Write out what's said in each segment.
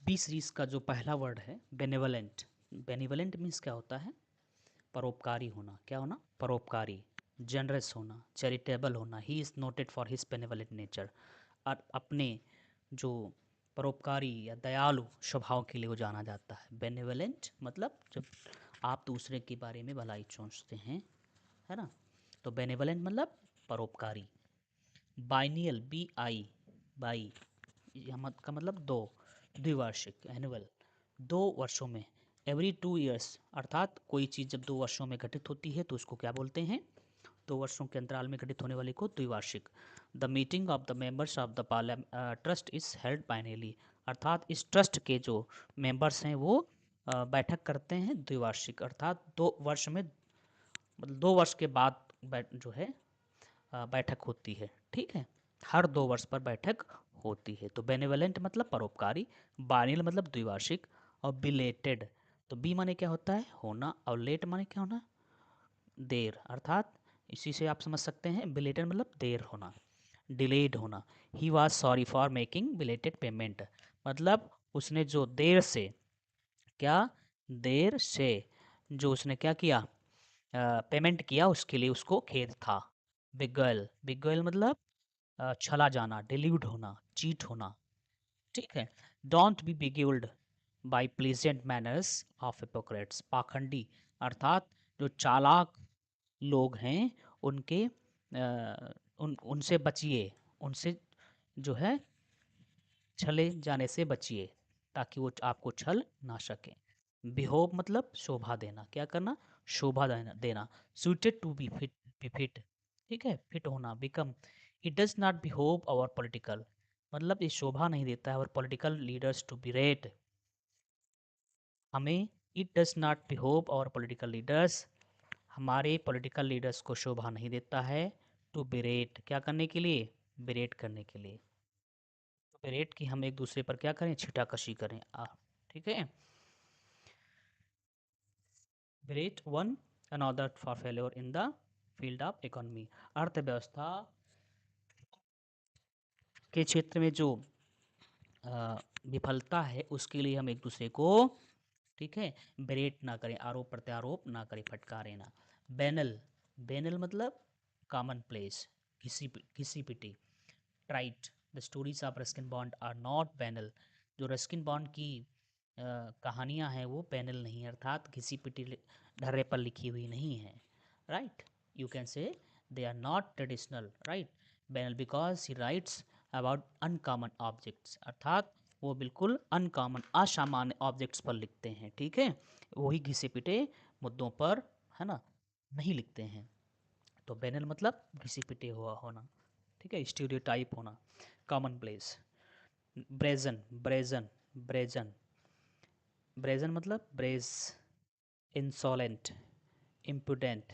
B series का जो पहला वर्ड है बेनेवलेंट। बेनेवलेंट मीन्स क्या होता है? परोपकारी होना। क्या होना? परोपकारी, जनरस होना, चैरिटेबल होना। He is noted for his benevolent nature. और अपने जो परोपकारी या दयालु स्वभाव के लिए वो जाना जाता है। बेनेवलेंट मतलब जब आप दूसरे के बारे में भलाई सोचते हैं, है ना, तो बेनेवलेंट मतलब परोपकारी। बाइनियल, बी आई, बाई का मतलब दो, द्विवार्षिक, एनुअल, 2 वर्षों में। एवरी 2 ईयर्स, अर्थात कोई चीज़ जब 2 वर्षों में घटित होती है तो उसको क्या बोलते हैं? 2 वर्षों के अंतराल में घटित होने वाले को द्विवार्षिक। The meeting of the members of the trust is held biennially, अर्थात इस ट्रस्ट के जो मेंबर्स हैं वो बैठक करते हैं द्विवार्षिक, अर्थात 2 वर्ष में, मतलब 2 वर्ष के बाद जो है बैठक होती है। ठीक है, हर 2 वर्ष पर बैठक होती है। तो बेनेवलेंट मतलब परोपकारी, बाइनियल मतलब द्विवार्षिक, और बिलेटेड, तो बी माने क्या होता है? होना, और लेट माने क्या होना? देर, अर्थात इसी से आप समझ सकते हैं बिलेटेड मतलब देर होना, डिलेड होना। He was sorry for making belated payment, मतलब उसने जो देर से, क्या देर से जो उसने क्या किया, पेमेंट किया, उसके लिए उसको खेद था। बिगल, बिगल मतलब छला जाना, डिल्यूड होना, चीट होना। ठीक है। Don't be beguiled by pleasant manners of hypocrites, पाखंडी, अर्थात जो चालाक लोग हैं उनके उनसे बचिए, उनसे जो है छले जाने से बचिए, ताकि वो आपको छल ना सके। बिहोव मतलब शोभा देना, क्या करना? शोभा देना। Suited to be fit, be fit, ठीक है, फिट होना। Become, it does not behove our political, मतलब ये शोभा नहीं देता है और political leaders to berate, हमें, it does not behove our political leaders, हमारे पॉलिटिकल लीडर्स को शोभा नहीं देता है, टू बिरेट, क्या करने के लिए? बिरेट करने के लिए। तो बिरेट की हम एक दूसरे पर क्या करें? छिटाकशी करें। ठीक है। Berate one another for failure in the field of economy, अर्थव्यवस्था के क्षेत्र में जो विफलता है उसके लिए हम एक दूसरे को, ठीक है, बेरेट ना करें, आरोप प्रत्यारोप ना करें, फटकारें ना। बैनल, बैनल मतलब कॉमन प्लेस, घिसी पिटी। Trite, the stories of Ruskin Bond are not banal, जो रस्किन बॉन्ड की कहानियाँ हैं वो पैनल नहीं है, अर्थात घिसी पिटी ढर्रे पर लिखी हुई नहीं है। Right, you can say they are not traditional, right, banal because he writes about uncommon objects, अर्थात वो बिल्कुल अनकॉमन, असामान्य ऑब्जेक्ट्स पर लिखते हैं। ठीक है, वही घिसे पिटे मुद्दों पर, है ना, नहीं लिखते हैं। तो बैनल मतलब घिसी पिटे हुआ होना, ठीक है, स्टीरियोटाइप होना, common place. Brazen, brazen, brazen, brazen मतलब ब्रेज, इंसोलेंट, इम्पुडेंट,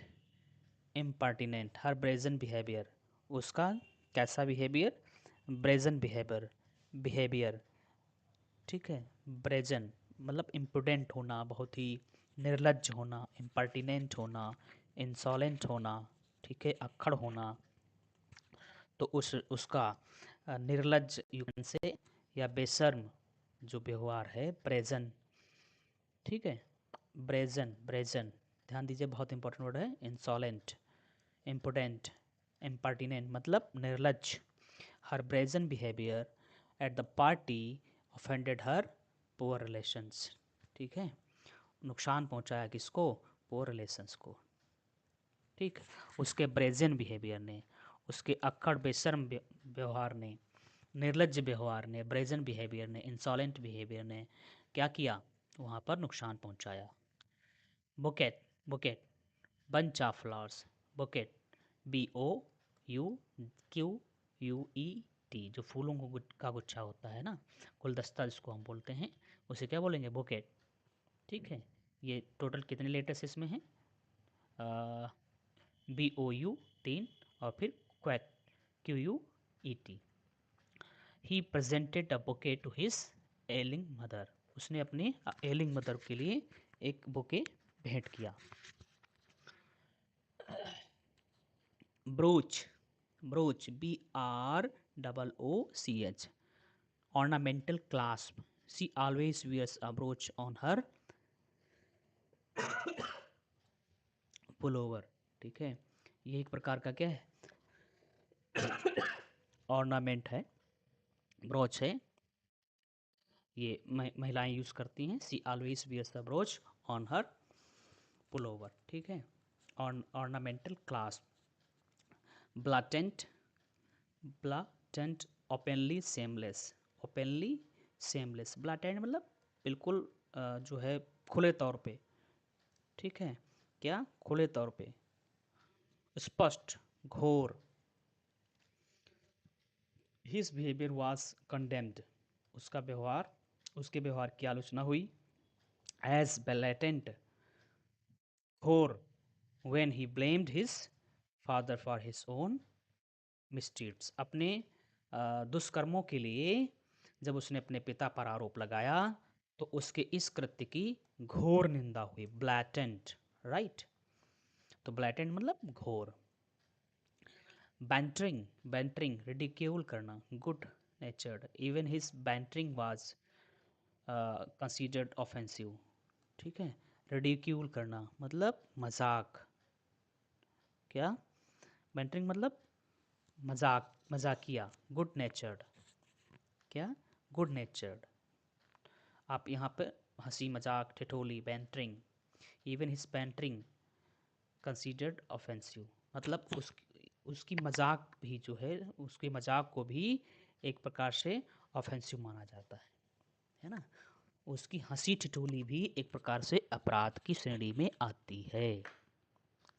इम्पर्टिनेंट, हर ब्रेजन बिहेवियर, उसका कैसा बिहेवियर? ब्रेजन बिहेवियर, बिहेवियर, ठीक है। ब्रेजन मतलब इम्पुडेंट होना, बहुत ही निर्लज्ज होना, इम्पर्टिनेंट होना, इंसोलेंट होना, ठीक है, अक्खड़ होना। तो उसका निर्लज्ज युगन से या बेशर्म जो व्यवहार है, ब्रेजन, ठीक है। ब्रेजन, ब्रेजन, ध्यान दीजिए, बहुत इंपॉर्टेंट वर्ड है। इंसॉलेंट, इम्पोर्टेंट, इम्पर्टिनेंट मतलब निर्लज्ज। हर brazen behaviour at the party offended her poor relations, ठीक है, नुकसान पहुंचाया किसको? पुअर रिलेशंस को। ठीक, उसके ब्रेजन बिहेवियर ने, उसके अक्खड़ बेशर्म व्यवहार ने, निर्लज्ज व्यवहार ने, ब्रेजन बिहेवियर ने, इंसॉलेंट बिहेवियर ने क्या किया? वहाँ पर नुकसान पहुँचाया। Bouquet, bouquet, bunch of flowers, bouquet, BOUQUET, जो फूलों का गुच्छा होता है ना, गुलदस्ता जिसको हम बोलते हैं, उसे क्या बोलेंगे? बुकेट। ठीक है, ये टोटल कितने लेटर्स इसमें हैं? BOU 3, और फिर क्वैट, QUET। He presented a bouquet to his ailing mother, उसने अपने एलिंग मदर के लिए एक बुके भेंट किया। Brooch, brooch, BROOCH, ornamental clasp, she always wears a brooch on her pullover. ठीक है, ये एक प्रकार का क्या है, ऑर्नामेंट है, ब्रोच है, ये महिलाएं यूज़ करती हैं। She always wears the brooch on her pullover. ठीक है, ornamental clasp, blatant, blatant, openly shameless, openly shameless. Blatant मतलब बिल्कुल जो है खुले तौर पे। ठीक है, क्या खुले तौर पे, स्पष्ट, घोर। हिज बिहेवियर वॉज कंडेम्ड, उसका व्यवहार, उसके व्यवहार की आलोचना हुई। एज ब्लैटेंट, घोर, when he blamed his father for his own misdeeds, अपने दुष्कर्मों के लिए जब उसने अपने पिता पर आरोप लगाया तो उसके इस कृत्य की घोर निंदा हुई। ब्लैटेंट, राइट, तो ब्लैटेंट मतलब घोर। बैंटरिंग, बैंटरिंग रिडिक्यूल करना, good नेचर्ड, even his bantering was considered offensive. ठीक है, रिडिक्यूल करना मतलब मजाक, क्या, बैंटरिंग मतलब मजाक, मजाकिया। गुड नेचर्ड, क्या, गुड नेचर्ड। आप यहाँ पे हंसी मजाक, ठिठोली, bantering, even his bantering considered offensive, मतलब उसकी मजाक भी जो है, उसके मजाक को भी एक प्रकार से ऑफेंसिव माना जाता है ना। उसकी हंसी ठिठोली भी एक प्रकार से अपराध की श्रेणी में आती है।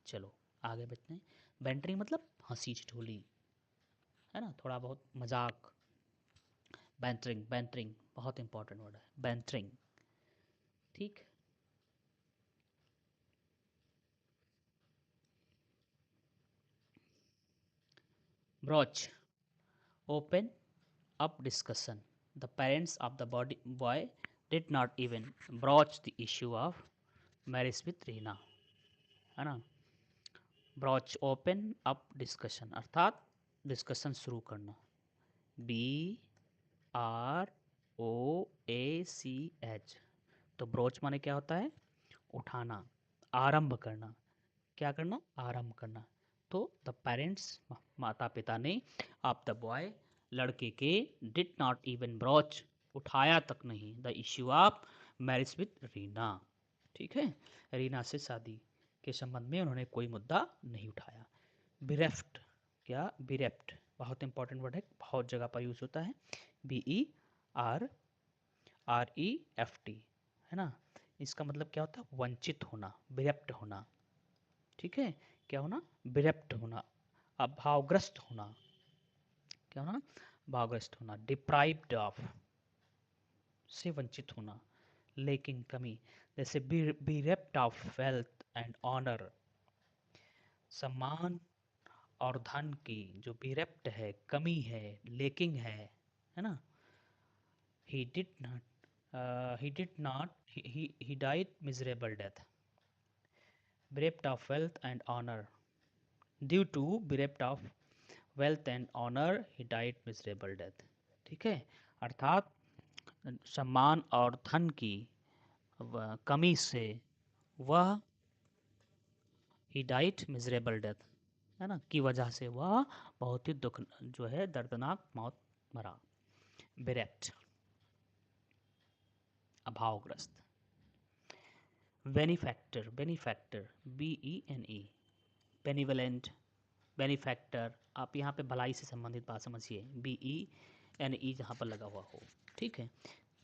चलो आगे बढ़ते हैं। बैंटरिंग मतलब हंसी ठिठोली, है ना, थोड़ा बहुत मजाक। बैंटरिंग, बैंटरिंग बहुत इंपॉर्टेंट वर्ड है, बैंटरिंग। ठीक, brooch, open up discussion. The parents of the boy did not even broach the issue of marriage with Reena, है ना। ब्रॉच, ओपन अप डिस्कशन अर्थात डिस्कशन शुरू करना। बी आर ओ ए C H, तो broach माने क्या होता है, उठाना, आरंभ करना, क्या करना, आरंभ करना। तो द पेरेंट्स, माता पिता ने, ऑफ द बॉय, लड़के के, डिड नॉट इवन ब्रोच, उठाया तक नहीं, the issue of marriage with Reena. ठीक है, रीना से शादी के संबंध में उन्होंने कोई मुद्दा नहीं उठाया। बिरेफ्ट, क्या, बिरेफ्ट बहुत इंपॉर्टेंट वर्ड है, बहुत जगह पर यूज होता है। B E R R E F T, है ना। इसका मतलब क्या होता है, वंचित होना, बिरेप्ट होना। ठीक है, क्या होना, बिरेप्ट होना, अभावग्रस्त होना, क्या होना, भावग्रस्त होना। डिप्राइव्ड ऑफ, से वंचित होना, लेकिन कमी, जैसे बिरेप्ट ऑफ वेल्थ एंड ऑनर, सम्मान और धन की जो बिरेप्ट है, कमी है, लेकिन है ना। he did not he died miserable death, bereft of wealth and honor, due to bereft of wealth and honor he died miserable death। ठीक है, अर्थात सम्मान और धन की कमी से वह, he died miserable death, है ना, की वजह से वह बहुत ही दुख जो है दर्दनाक मौत मरा। bereft, अभावग्रस्त। Benefactor, benefactor, B E N E, benevolent, benefactor, आप यहाँ पे भलाई से संबंधित बात समझिए, बी ई एन ई जहाँ पर लगा हुआ हो। ठीक है,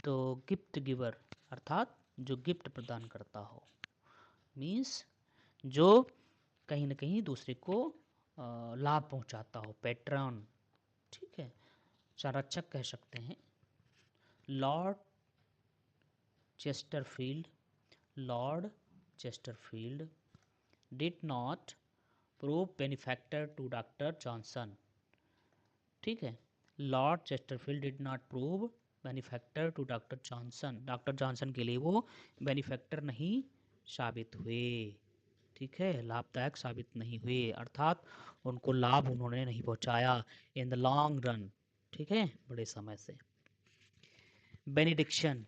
तो गिफ्ट गिवर अर्थात जो गिफ्ट प्रदान करता हो, मीन्स जो कहीं ना कहीं दूसरे को लाभ पहुँचाता हो, पैट्रन। ठीक है, संरक्षक कह सकते हैं। Lord Chesterfield, lord Chesterfield did not prove benefactor to doctor Johnson. ठीक है, lord Chesterfield did not prove benefactor to doctor Johnson, doctor Johnson के लिए वो बेनिफैक्टर नहीं साबित हुए। ठीक है, लाभदायक साबित नहीं हुए, अर्थात उनको लाभ उन्होंने नहीं पहुंचाया इन द लॉन्ग रन। ठीक है, बड़े समय से। बेनिडिक्शन,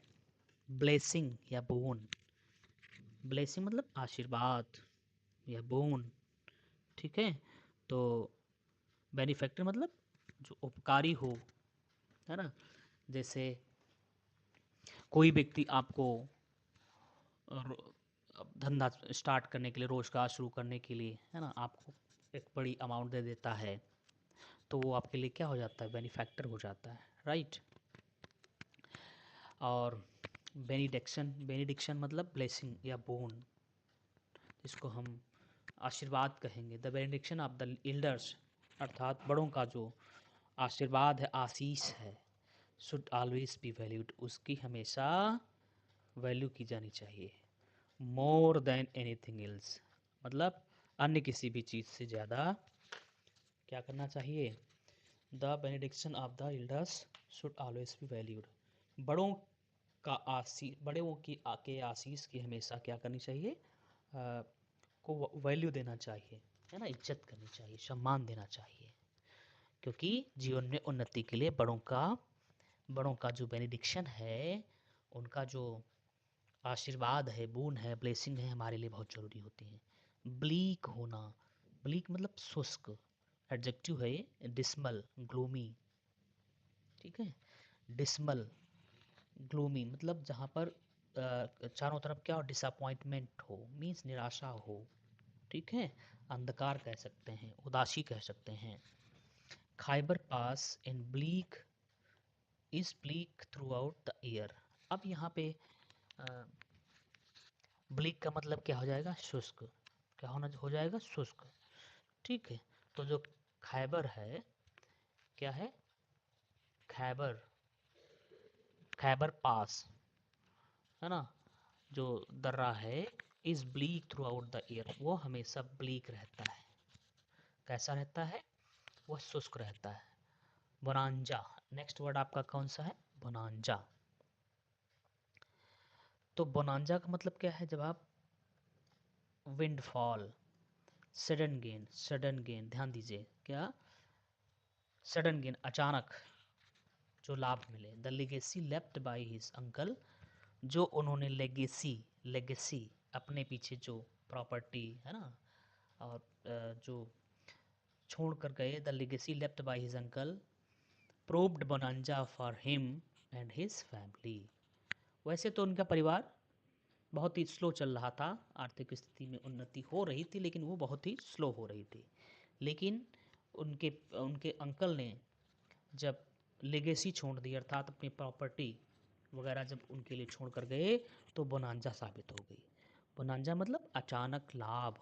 ब्लेसिंग या बोन। ब्लेसिंग मतलब आशीर्वाद या बोन, ठीक है। तो बेनिफैक्टर मतलब जो उपकारी हो, है ना। जैसे कोई व्यक्ति आपको धंधा स्टार्ट करने के लिए, रोजगार शुरू करने के लिए, है ना, आपको एक बड़ी अमाउंट दे देता है, तो वो आपके लिए क्या हो जाता है, बेनिफैक्टर हो जाता है, राइट। और बेनिडिक्शन, बेनिडिक्शन मतलब ब्लेसिंग या बोन, जिसको हम आशीर्वाद कहेंगे। The benediction of the elders, अर्थात बड़ों का जो आशीर्वाद है, आशीष है, शुड ऑलवेज बी वैल्यूड, उसकी हमेशा वैल्यू की जानी चाहिए। मोर देन एनीथिंग एल्स, मतलब अन्य किसी भी चीज़ से ज़्यादा क्या करना चाहिए। The benediction of the elders should always be valued, बड़ों का आशीष, बड़ों की आके आशीष की हमेशा क्या करनी चाहिए, को वैल्यू देना चाहिए, है ना, इज्जत करनी चाहिए, सम्मान देना चाहिए। क्योंकि जीवन में उन्नति के लिए बड़ों का जो बेनिडिक्शन है, उनका जो आशीर्वाद है, बून है, ब्लेसिंग है, हमारे लिए बहुत ज़रूरी होती है। ब्लीक होना, ब्लीक मतलब शुष्क, एडजेक्टिव है ये, डिस्मल, ग्लूमी, ठीक है। डिस्मल, ग्लूमी मतलब जहाँ पर चारों तरफ क्या हो, डिसअपॉइंटमेंट हो, मीन्स निराशा हो, ठीक है। अंधकार कह सकते हैं, उदासी कह सकते हैं। Khyber Pass in bleak is bleak throughout the year. अब यहाँ पे ब्लीक का मतलब क्या हो जाएगा, शुष्क, क्या होना हो जाएगा, शुष्क, ठीक है। तो जो खैबर है, क्या है, खैबर, खैबर पास, है ना, जो दर्रा है, is bleak throughout the year, वो हमेशा ब्लीक रहता है। कैसा रहता है, वह शुष्क रहता है। बोनांजा, नेक्स्ट वर्ड आपका कौन सा है, बोनांजा। तो बोनांजा का मतलब क्या है, जब आप windfall, sudden gain, sudden gain, ध्यान दीजिए, क्या, सडन गेन, अचानक जो लाभ मिले। The legacy left by his uncle, जो उन्होंने लेगेसी, लेगेसी अपने पीछे जो प्रॉपर्टी है ना, और जो छोड़ कर गए, the legacy left by his uncle proved bonanza for him and his family. वैसे तो उनका परिवार बहुत ही स्लो चल रहा था, आर्थिक स्थिति में उन्नति हो रही थी, लेकिन वो बहुत ही स्लो हो रही थी। लेकिन उनके उनके अंकल ने जब लेगेसी छोड़ दी, अर्थात अपनी प्रॉपर्टी वगैरह जब उनके लिए छोड़ कर गए, तो बोनांजा साबित हो गई। बोनांजा मतलब अचानक लाभ,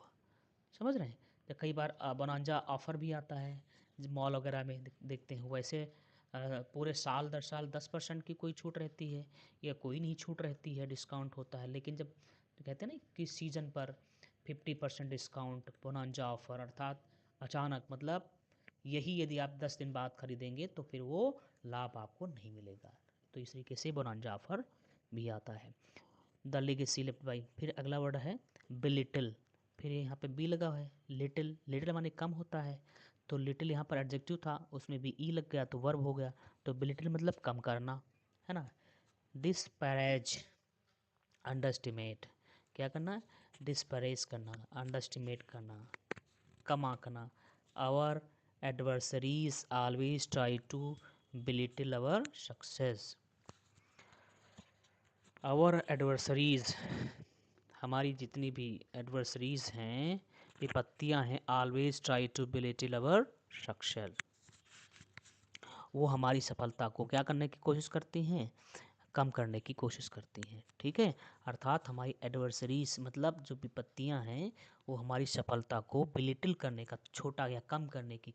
समझ रहे हैं। तो कई बार बोनांजा ऑफर भी आता है, मॉल वगैरह में देखते हैं। वैसे पूरे साल दर साल 10% की कोई छूट रहती है, या कोई नहीं छूट रहती है, डिस्काउंट होता है। लेकिन जब कहते हैं ना कि सीज़न पर 50% डिस्काउंट, बोनांजा ऑफर, अर्थात अचानक, मतलब यही यदि आप 10 दिन बाद खरीदेंगे तो फिर वो लाभ आपको नहीं मिलेगा। तो इस तरीके से बोनांजा ऑफर भी आता है। द लेगेसी लेफ्ट बाय, फिर अगला वर्ड है बिलिटल, फिर यहाँ पे बी लगा हुआ है। लिटिल, लिटिल माने कम होता है, तो लिटिल यहाँ पर एडजेक्टिव था, उसमें भी ई लग गया तो वर्ब हो गया। तो बिलिटल मतलब कम करना, है ना। डिस्पैरेज, अंडरस्टिमेट, क्या करना, डिस्पैरेज करना, अंडरस्टिमेट करना, कम आंकना। Our adversaries always try to belittle our success. Our adversaries, हमारी जितनी भी एडवर्सरीज हैं, विपत्तियां हैं, always try to belittle our success, वो हमारी सफलता को क्या करने की कोशिश करती हैं, कम करने की कोशिश करती हैं, ठीक है। अर्थात हमारी एडवर्सरीज मतलब जो विपत्तियां हैं, वो हमारी सफलता को बिलिटिल करने का, छोटा या कम करने की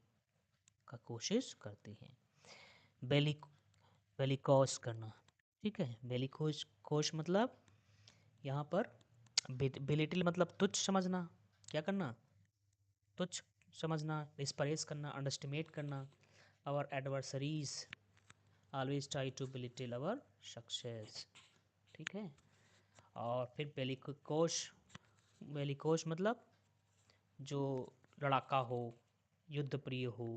का कोशिश करती हैं। बेली, बेलिकोस करना, ठीक है। बेलिकोस, कोश मतलब यहाँ पर बिलिटिल मतलब तुच्छ समझना, क्या करना, तुच्छ समझना, डिस्परेज करना, अंडरस्टिमेट करना। Our adversaries always try to belittle our success, ठीक है। और फिर बेलिकोश, बेलिकोश मतलब जो लड़ाका हो, युद्ध प्रिय हो,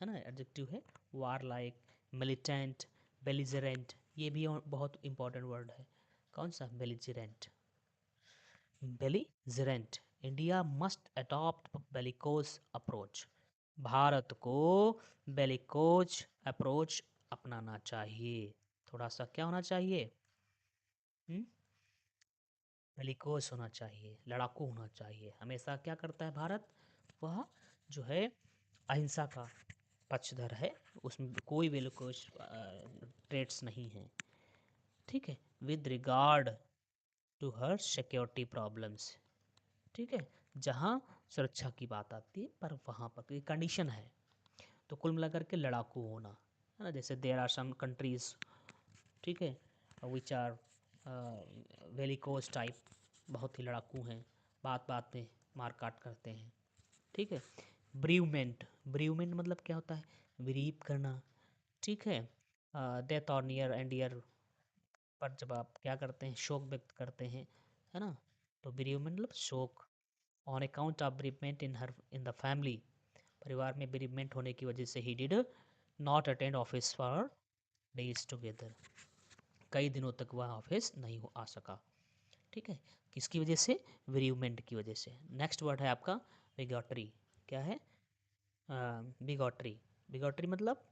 है ना, एडजेक्टिव है। वार लाइक, मिलिटेंट, बेलिजरेंट, ये भी बहुत इंपॉर्टेंट वर्ड है। कौन सा? Belligerent. Belligerent, India must adopt bellicose approach. Bharat को बेलिकोज अप्रोच अपनाना चाहिए। थोड़ा सा क्या होना चाहिए? बेलिकोज होना चाहिए, लड़ाकू होना चाहिए। हमेशा क्या करता है भारत? वह जो है अहिंसा का पक्षधर है, उसमें कोई बेलिकोज ट्रेट्स नहीं है। ठीक है, with regard to her security problems. ठीक है, जहाँ सुरक्षा की बात आती है पर वहाँ पर कोई कंडीशन है। तो कुल मिलाकर के लड़ाकू होना है ना, जैसे देयर आर सम कंट्रीज, ठीक है, विच आर वेलिकोज टाइप, बहुत ही लड़ाकू हैं, बात बात में मार काट करते हैं। ठीक है, ब्रीवमेंट, ब्रीवमेंट मतलब क्या होता है? ब्रीव करना। ठीक है, डेथ और नियर एंड ईयर पर जब आप क्या करते हैं? शोक व्यक्त करते हैं, है ना। तो ब्रीवमेंट मतलब शोक। On account of bereavement in the family, परिवार में ब्रीवमेंट होने की वजह से he did not attend office for days together, कई दिनों तक वह ऑफिस नहीं आ सका। ठीक है, किसकी वजह से? ब्रीवमेंट की वजह से। नेक्स्ट वर्ड है आपका बिगॉटरी। क्या है? बिगॉटरी। बिगॉटरी मतलब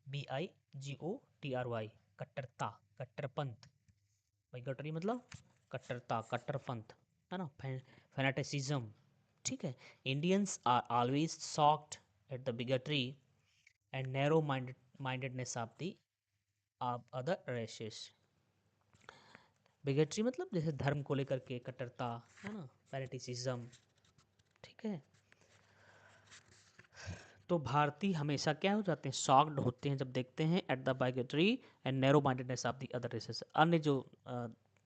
BIGOTRY, कट्टरता, कट्टरपंथ। बिगॉटरी मतलब कट्टरता, कट्टरपंथ, है ना, फैनेटिसिज्म। ठीक है, Indians are always shocked at the bigotry and narrow mindedness of the other races. Bigotry मतलब जैसे धर्म को लेकर के कट्टरता, है ना, पैरेटिसिज्म। ठीक है, तो भारतीय हमेशा क्या हो जाते हैं? शॉक्ड होते हैं जब देखते हैं at the bigotry and narrow mindedness of the other races. अन्य जो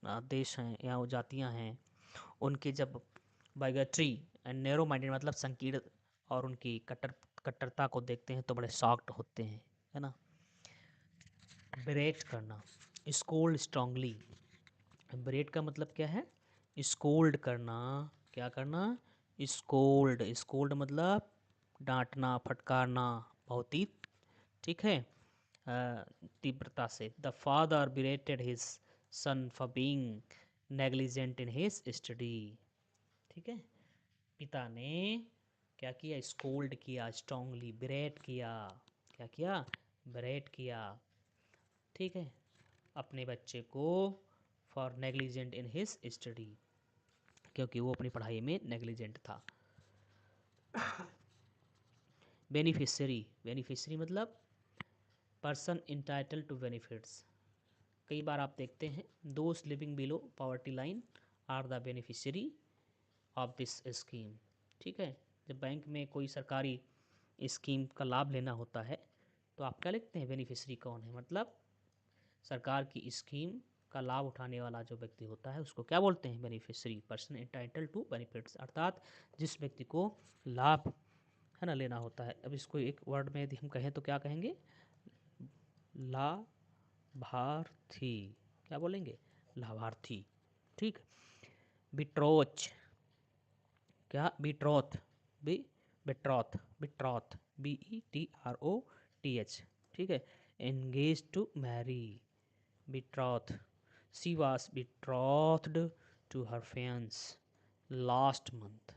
देश हैं या वो जातियां हैं, उनके जब बाइगेटरी एंड नैरो माइंडेड मतलब संकीर्ण और उनकी कट्टरता को देखते हैं तो बड़े शॉक्ड होते हैं, है ना। ब्रेट करना, स्कोल्ड स्ट्रांगली। ब्रेट का मतलब क्या है? स्कोल्ड करना। क्या करना? स्कोल्ड। स्कोल्ड मतलब डांटना, फटकारना, बहुत ही, ठीक है, तीव्रता से। The father berated his son for being negligent in his study. ठीक है, पिता ने क्या किया? स्कोल्ड किया, स्ट्रांगली बिरेट किया। क्या किया? बिरेट किया। ठीक है, अपने बच्चे को for negligent in his study, क्योंकि वो अपनी पढ़ाई में नेग्लिजेंट था। बेनिफिशियरी, बेनिफिशियरी मतलब पर्सन इंटाइटल टू बेनिफिट्स। कई बार आप देखते हैं those living below poverty line are the beneficiary of this scheme. ठीक है, जब बैंक में कोई सरकारी स्कीम का लाभ लेना होता है तो आप क्या लिखते हैं? बेनिफिशियरी कौन है, मतलब सरकार की स्कीम का लाभ उठाने वाला जो व्यक्ति होता है उसको क्या बोलते हैं? Beneficiary, person entitled to benefits, अर्थात जिस व्यक्ति को लाभ, है ना, लेना होता है। अब इसको एक वर्ड में यदि हम कहें तो क्या कहेंगे? लाभार्थी। क्या बोलेंगे? लाभार्थी। ठीक, बिट्रोच। क्या? Betroth, B betroth, betroth, BETROTH। ठीक है, engage to marry, betrothed. She was betrothed to her fiance last month.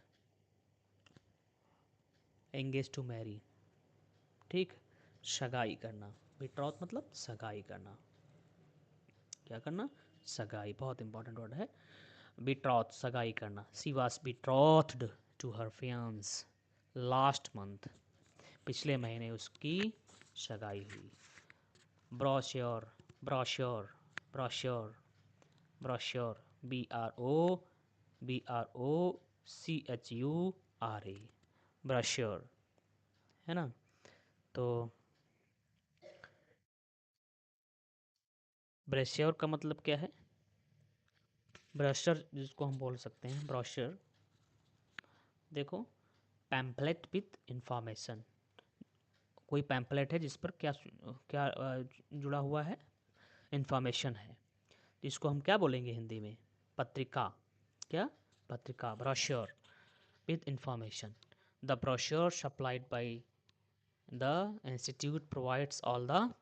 Engaged to marry. ठीक, सगाई करना। betroth मतलब सगाई करना। क्या करना? सगाई, बहुत इंपॉर्टेंट वर्ड है। betroth सगाई करना। She was betrothed to her fiance last month. पिछले महीने उसकी सगाई हुई। Brochure, brochure, brochure, brochure, BROCHURA, brochure, है ना। तो ब्रोश्योर का मतलब क्या है? ब्रोशर जिसको हम बोल सकते हैं, ब्रोशर, देखो, पैम्पलेट विथ इंफॉर्मेशन। कोई पैम्पलेट है जिस पर क्या क्या जुड़ा हुआ है? इंफॉर्मेशन है। तो इसको हम क्या बोलेंगे हिंदी में? पत्रिका। क्या? पत्रिका, brochure with information. The brochure supplied by the institute provides all the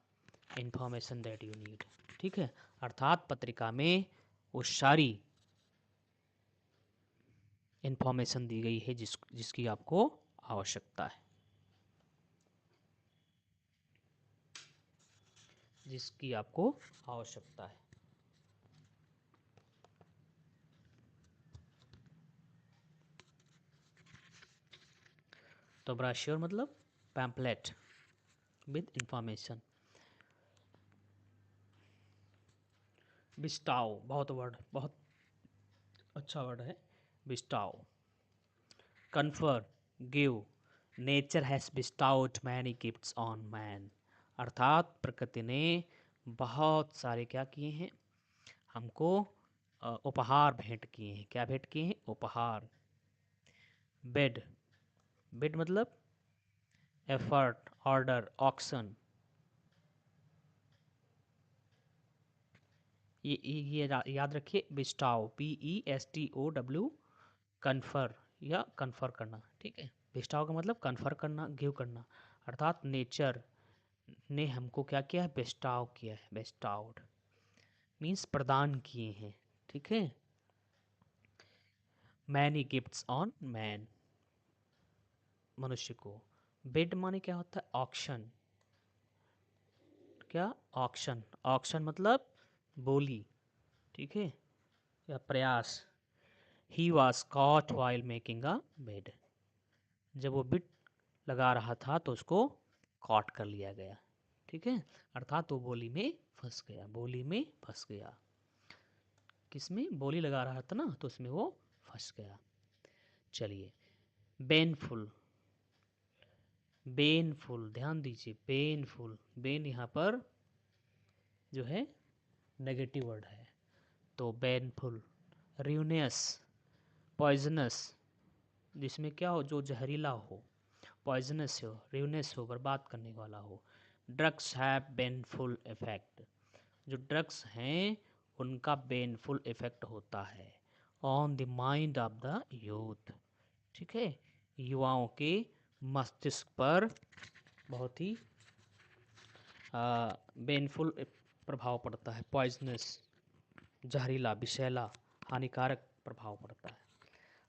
information that you need. ठीक है, अर्थात पत्रिका में वो सारी इंफॉर्मेशन दी गई है जिसकी आपको आवश्यकता है, जिसकी आपको आवश्यकता है। तो ब्रोशर मतलब पैम्पलेट विद इंफॉर्मेशन। बिस्टाओ, बहुत अच्छा वर्ड है bestow. Confer, give, nature has bestowed many gifts on man. अर्थात प्रकृति ने बहुत सारे क्या किए हैं, हमको उपहार भेंट किए हैं। क्या भेंट किए हैं? उपहार। बेड, बेड मतलब एफर्ट, ऑर्डर, ऑक्शन। ये याद रखिए, बिस्टाओ, PESTOW, कन्फर या कन्फर करना। ठीक है, बिस्टाओ का मतलब कन्फर करना, गिव करना। अर्थात नेचर ने हमको क्या किया है? बेस्टाव किया है। बेस्टाउड मीन्स प्रदान किए हैं। ठीक है, मैनी गिफ्ट्स ऑन मैन, मनुष्य को। बिड माने क्या होता है? ऑक्शन। क्या? ऑक्शन। ऑक्शन मतलब बोली। ठीक है, या प्रयास। He was caught while making a bid. जब वो बिड लगा रहा था तो उसको कॉट कर लिया गया। ठीक है, अर्थात वो बोली में फंस गया, बोली में फंस गया। किसमें? बोली लगा रहा था ना, तो उसमें वो फंस गया। चलिए, बेनफुल, बेनफुल ध्यान दीजिए, बेनफुल, बेन यहाँ पर जो है नेगेटिव वर्ड है, तो बेनफुल। र्यूनियस, पॉइजनस, जिसमें क्या हो? जो जहरीला हो। पॉइजनस हो, र्यूनियस हो, बर्बाद करने वाला हो। ड्रग्स हैव बेनफुल इफेक्ट, जो ड्रग्स हैं उनका बेनफुल इफेक्ट होता है on the mind of the youth. ठीक है, युवाओं के मस्तिष्क पर बहुत ही बेनफुल प्रभाव पड़ता है। पॉइजनस, जहरीला, विषैला, हानिकारक प्रभाव पड़ता है।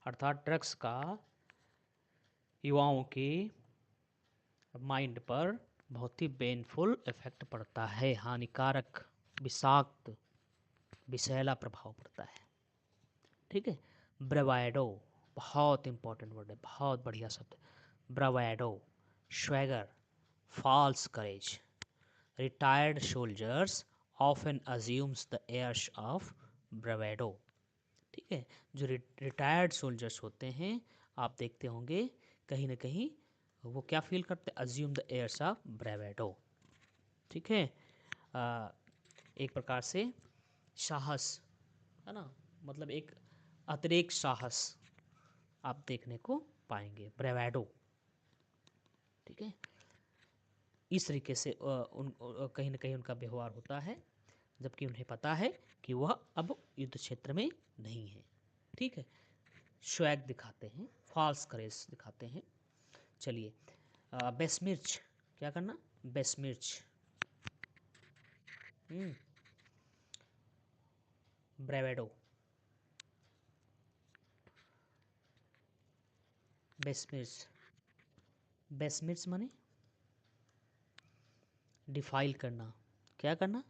अर्थात ड्रग्स का युवाओं के माइंड पर बहुत ही बेनफुल इफेक्ट पड़ता है, हानिकारक, विषाक्त, विषैला प्रभाव पड़ता है। ठीक है, ब्रेवाडो बहुत इंपॉर्टेंट वर्ड है, बहुत बढ़िया शब्द। Bravado, swagger, false courage. Retired soldiers often assumes the airs of bravado. ठीक है, जो रिटायर्ड सोल्जर्स होते हैं, आप देखते होंगे कहीं ना कहीं वो क्या फील करते हैं? Assume the airs of bravado. ठीक है, एक प्रकार से साहस है ना, मतलब एक अतिरेक साहस आप देखने को पाएंगे, ब्रेवाडो। ठीक है, इस तरीके से कहीं ना कहीं उनका व्यवहार होता है, जबकि उन्हें पता है कि वह अब युद्ध क्षेत्र में नहीं है। ठीक है, स्वैग दिखाते हैं, फॉल्स करेज दिखाते हैं। चलिए, बेसमिर्च, क्या करना? बेसमिर्च, ब्रेवाडो, बेसमिर्च। बेसमिर्च माने डिफाइल करना, क्या करना?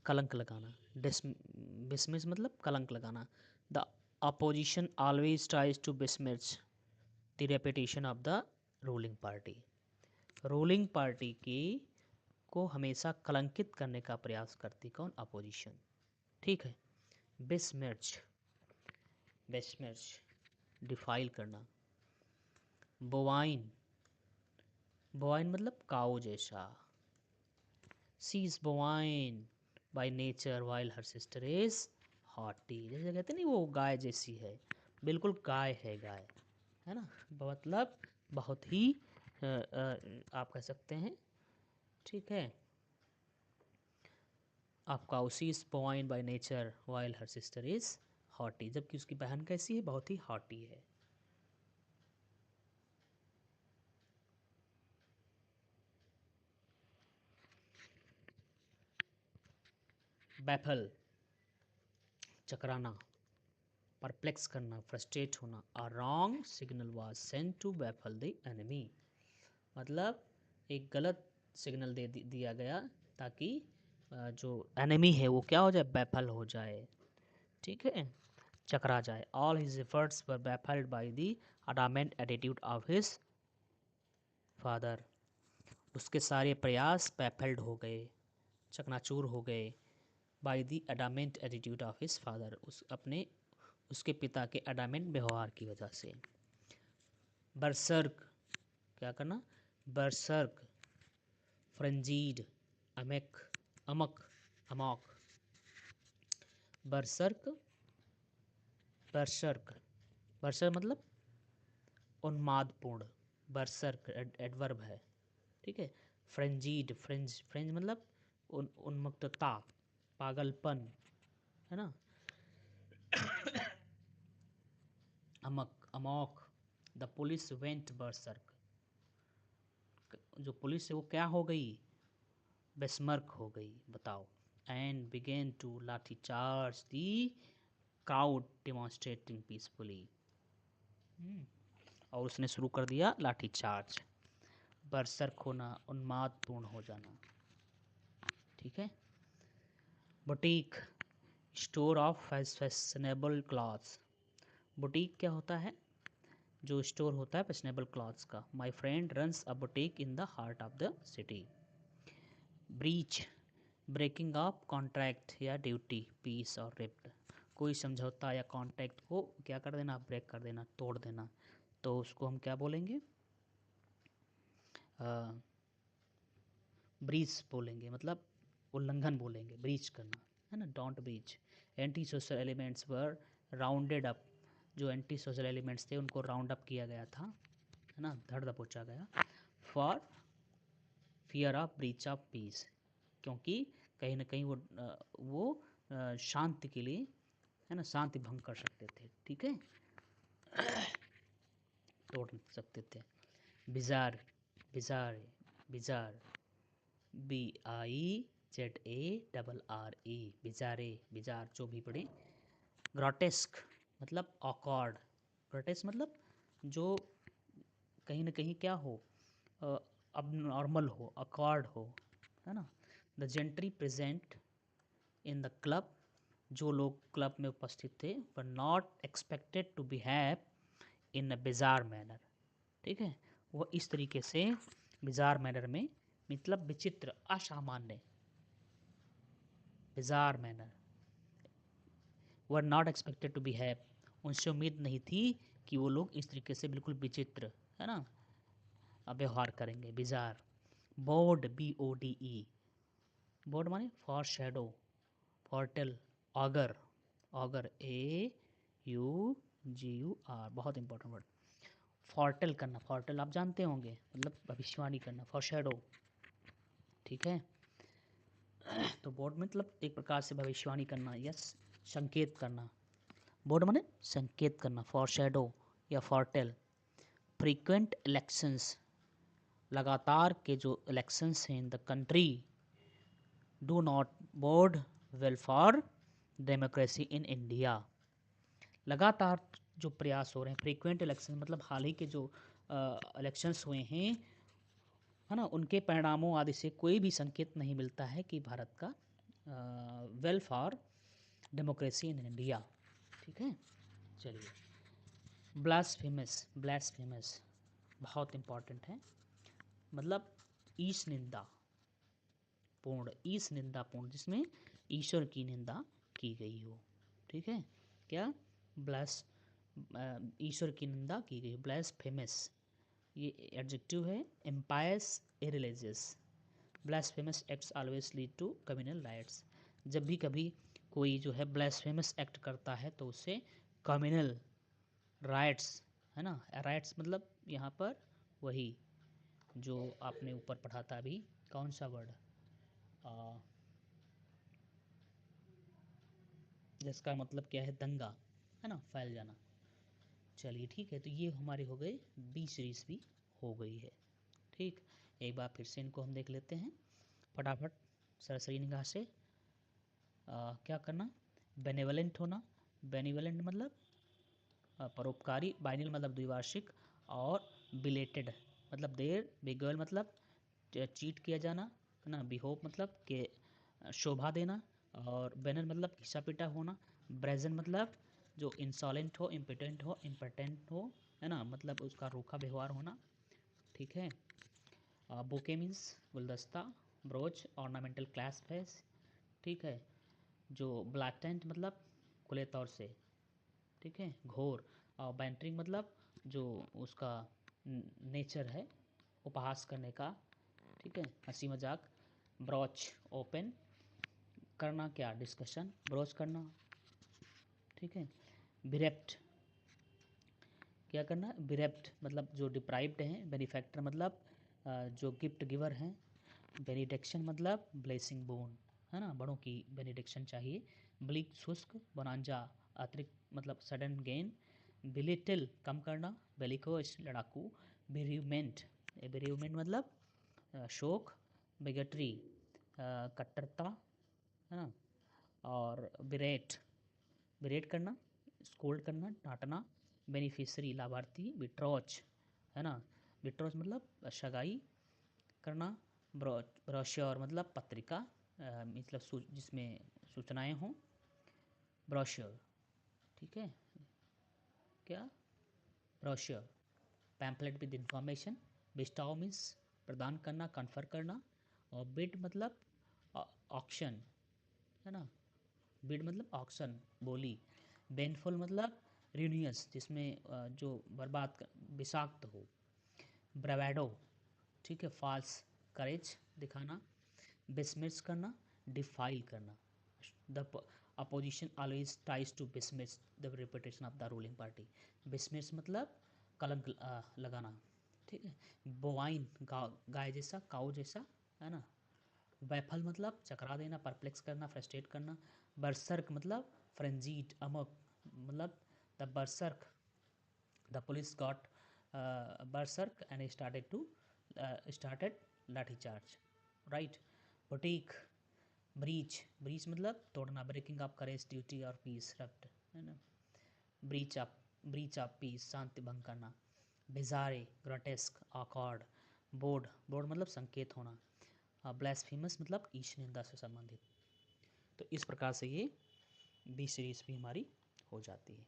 कलंक लगाना। बिस्मिस मतलब कलंक लगाना। The opposition always tries to besmirch the reputation of the ruling party. Ruling party की को हमेशा कलंकित करने का प्रयास करती कौन? अपोजिशन। ठीक है, बिस्मिर्च, बिस्मिर्च डिफाइल करना। बोवाइन, बोवाइन मतलब काऊ जैसा। She is bovine by nature while her sister is haughty. जैसे कहते नहीं, वो गाय जैसी है, बिल्कुल गाय है, गाय है ना, मतलब बहुत ही आप कह सकते हैं। ठीक है, आपका उसी is bovine by nature while her sister is haughty, जबकि उसकी बहन कैसी है? बहुत ही हॉटी है। बैफल चकराना, परप्लेक्स करना, फ्रस्ट्रेट होना। A wrong signal was sent to baffle the enemy, मतलब एक गलत सिग्नल दिया गया ताकि जो एनिमी है वो क्या हो जाए, बैफल हो जाए, ठीक है, चकरा जाए। All his efforts were baffled by the adamant attitude of his father, उसके सारे प्रयास बैफल्ड हो गए, चकनाचूर हो गए, by the adamant attitude of his father, उसके पिता के अडामेंट व्यवहार की वजह से। बरसर्क क्या करना, बरसर्क, फ्रेंजीड, अमक, बरसर्क, बरसर्क मतलब उन्मादपूर्ण, बरसर्क एडवर्ब है, ठीक है। फ्रेंजीड, फ्रेंज मतलब उन्मुक्तता, पागलपन, है ना। अमोक, द पुलिस वेंट बरसर्क, जो पुलिस है वो क्या हो गई, बेस्मर्क हो गई, बताओ। एंड बिगेन टू लाठी चार्ज दी क्राउड डेमोन्स्ट्रेटिंग पीसफुली, और उसने शुरू कर दिया लाठी चार्ज। बरसर्क होना, उन्मादपूर्ण हो जाना, ठीक है। Boutique, store of fashionable clothes, boutique क्या होता है, जो स्टोर होता है फैशनेबल क्लॉथ्स का। My friend runs a boutique in the heart of the city. Breach, breaking of contract या ड्यूटी, पीस और रिप्ट, कोई समझौता या कॉन्ट्रैक्ट को क्या कर देना, ब्रेक कर देना, तोड़ देना, तो उसको हम क्या बोलेंगे, ब्रीच बोलेंगे, मतलब उल्लंघन बोलेंगे, ब्रीच करना, है ना, don't breach. Anti social elements were rounded up, जो एंटी सोशल एलिमेंट्स थे उनको राउंड अप किया गया था, है ना, धड़ दबोचा गया। For fear of breach of peace, क्योंकि कहीं ना कहीं वो शांति के लिए, है ना, शांति भंग कर सकते थे, ठीक है, तोड़ सकते थे। Bizarre, bizarre, bizarre, BIZARRE, बिजारे, bizarre जो भी पढ़े। ग्रॉटेस्क मतलब ऑकवर्ड, ग्रॉटेस्क मतलब जो कहीं ना कहीं क्या हो, अब नॉर्मल हो, ऑकवर्ड हो, है ना। The gentry present in the club, जो लोग क्लब में उपस्थित थे, were not expected to behave in a bizarre manner, ठीक है, वो इस तरीके से बिजार मैनर में, मतलब विचित्र, असामान्य, bizarre manner, were not expected to behave, उनसे उम्मीद नहीं थी कि वो लोग इस तरीके से बिल्कुल विचित्र, है ना, व्यवहार करेंगे, बिजार। बोर्ड, BODE, बोर्ड माने foreshadow, foretell, augur, augur AUGUR, बहुत इंपॉर्टेंट वर्ड। फॉर्टेल करना, फॉर्टेल आप जानते होंगे, मतलब भविष्यवाणी करना, फॉर शेडो, ठीक है। तो बोर्ड मतलब एक प्रकार से भविष्यवाणी करना, यस, संकेत करना, बोर्ड माने संकेत करना, फॉर शेडो या फॉर्टेल। फ्रीक्वेंट इलेक्शंस, लगातार के जो इलेक्शंस हैं in the country, do not board well for democracy in India, लगातार जो प्रयास हो रहे हैं, फ्रीक्वेंट इलेक्शन मतलब हाल ही के जो इलेक्शंस हुए हैं, है ना, उनके परिणामों आदि से कोई भी संकेत नहीं मिलता है कि भारत का well for democracy in India, ठीक है। चलिए, ब्लास्फेमस, ब्लास्फेमस बहुत इम्पॉर्टेंट है, मतलब ईश निंदा पूर्ण, ईश निंदा पूर्ण, जिसमें ईश्वर की निंदा की गई हो, ठीक है, क्या, ब्लास, ईश्वर की निंदा की गई, ब्लास्फेमस, ये एडजेक्टिव है। Impious, irreligious, blasphemous acts always lead to communal riots, जब भी कभी कोई जो है ब्लास्फेमस एक्ट करता है तो उससे कम्युनल राइट्स, है ना, राइट्स मतलब यहाँ पर वही जो आपने ऊपर पढ़ा था अभी, कौन सा वर्ड, जिसका मतलब क्या है, दंगा, है ना, फैल जाना। चलिए ठीक है, तो ये हमारे हो गए 20 भी हो गई है, ठीक। एक बार फिर से इनको हम देख लेते हैं फटाफट सरसरी निगाह से। क्या करना, बेनेवलेंट होना, बेनिवलेंट मतलब परोपकारी, बाइनल मतलब द्विवार्षिक, और बिलेटेड मतलब देर, बिगल मतलब चीट किया जाना, है ना, बिहोप मतलब के शोभा देना, और बैनर मतलब घिसा पिटा होना, ब्रेजन मतलब जो इंसॉलेंट हो, इम्पोर्टेंट हो, है ना, मतलब उसका रूखा व्यवहार होना, ठीक है। बुके मीन्स गुलदस्ता, ब्रोच ऑर्नामेंटल क्लैस्प है, ठीक है। जो ब्लैटेंट मतलब खुले तौर से, ठीक है, घोर, और बैंटरिंग मतलब जो उसका नेचर है उपहास करने का, ठीक है, हंसी मजाक। ब्रॉच ओपन करना, क्या डिस्कशन, ब्रोच करना, ठीक है। बिरेप्ट क्या करना, बिरेप्ट मतलब जो डिप्राइव्ड हैं, बेनिफैक्टर मतलब जो गिफ्ट गिवर हैं, बेनिडिक्शन मतलब ब्लेसिंग बोन, है ना, बड़ों की बेनिडिक्शन चाहिए। ब्लिक शुष्क, बोनांजा अतिरिक्त मतलब सडन गेन। बिलिटिल कम करना, बेलिकोस लड़ाकू। बेरीवमेंट, बेरीवमेंट मतलब शोक। बिगटरी कट्टरता, है ना, और बिरेट, बिरेट करना, स्कोल्ड करना, डांटना। बेनिफिशरी लाभार्थी। बिट्रोच, है ना, बिट्रोच मतलब सगाई करना। ब्रोश्योर मतलब पत्रिका, मतलब जिसमें सूचनाएं हों, ब्रोश्योर, ठीक है, क्या, brochure. Pamphlet with information. Bestow means प्रदान करना, कन्फर करना, और बिड मतलब ऑक्शन, है ना, बिड मतलब ऑक्शन, बोली। बेनफुल मतलब रिन्यूअस, जिसमें जो विषाक्त हो। ब्रेवेडो, ठीक है, फॉल्स करेज दिखाना। बिसमिस करना, डिफाइल करना। The opposition always tries to besmirch the reputation of the ruling party. Besmirch मतलब कलंक लगाना, ठीक है। बोवाइन गाय जैसा, काऊ जैसा, है ना। बैफल मतलब चकरा देना, परप्लेक्स करना, फ्रस्ट्रेट करना। बर्सर्क मतलब फ्रेंजीड, अमक मतलब the berserk, the police got berserk and started लाठी चार्ज, राइट। बुटीक, ब्रीच मतलब तोड़ना, ब्रेकिंग ऑफ करेज, ड्यूटी और पीस, रफ्ट, है ना। ब्रीच ऑफ पीस, शांति भंग करना। बिजारे, ग्रोटेस्क, ऑकवर्ड। बोर्ड मतलब संकेत होना। ब्लास्फेमस मतलब ईश निंदा से संबंधित। तो इस प्रकार से ये 20 सीरीज भी हमारी हो जाती है।